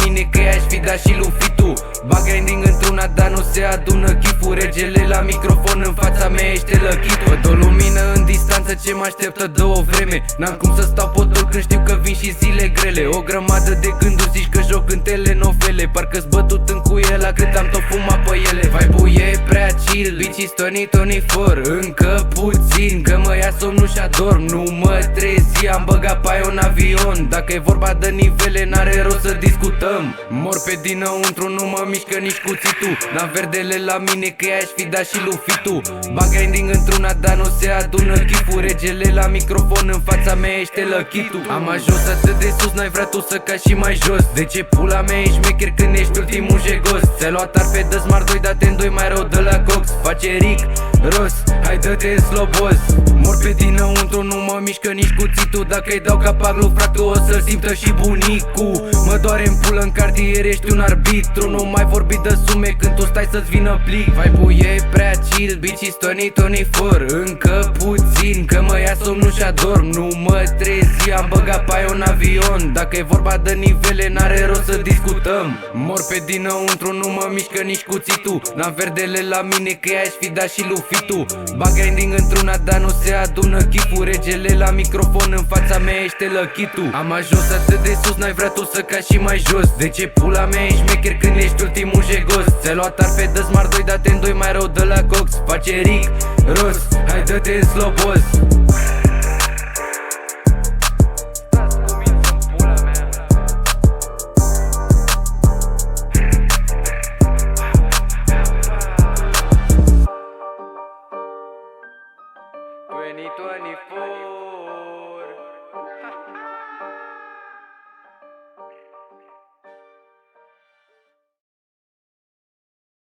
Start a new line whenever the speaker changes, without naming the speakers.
mine că i-aș fi dat și lui Fitu. Bag grinding într-una, dar nu se adună chiful. Regele la microfon, în fața mea ești lăchit. Văd o lumină în distanță ce mă așteptă de o vreme. N-am cum să stau potol când știu că vin și zile grele. O grămadă de gânduri, zici că joc în telenovele. Parcă-s bătut în cuie la cât am tot fumat pe ele. Vibe-ul e prea chill, bitch-is Tony for. Încă puțin, că mă ia somnul și adorm. Nu mă trezi, am băgat paia în avion. Dacă e vorba de nivele, n-are rost să discutăm. Mor pe dinăuntru, nu mă mișcă nici cuțitul. N-am verdele la mine că i-aș fi dat și lui Fitu. Bag grinding într-una, dar nu se adună chiful. Regele la microfon, în fața mea ești lăchitul. Am ajuns atât de sus, n-ai vrea tu să cazi și mai jos. De ce pula mea ești șmecher când ești ultimul jegos? Ți-ai luat arfe de Smart 2, dar te îndoi mai rău de la Cox. Face Rick Ross, hai dă-te în slobos. Mor pe dinăuntru, nu mă mișcă nici cuțitul. Dacă-i dau capac lui frate, o să-l simtă și bunicul. Mă doare în pulă în cartier, ești un arbitru. Nu mai vorbi de sume când tu stai să-ți vină plic. Vibe-ul e prea chill, bitch-is Tony for. Încă puțin, că mă ia somnul și adorm. Nu mă trezi, am băgat paia în avion. Dacă e vorba de nivele, n-are rost să discutăm. Mor pe dinăuntru, nu mă mișcă nici cuțitul. N-am verdele la mine că i-aș fi dat și lui Fitu. Bag grinding într-una, dar nu se adună chiful. Regele la microfon, în fața mea ești lăchitul. Am ajuns atât de sus, n-ai vrea tu să cazi și mai jos. De ce pula mea ești șmecher când ești ultimul jegos? Ți-ai luat arfe de Smart 2, dar te îndoi mai rău de la Cox. Face Rick Ross, hai dă-te în slobos. Tony for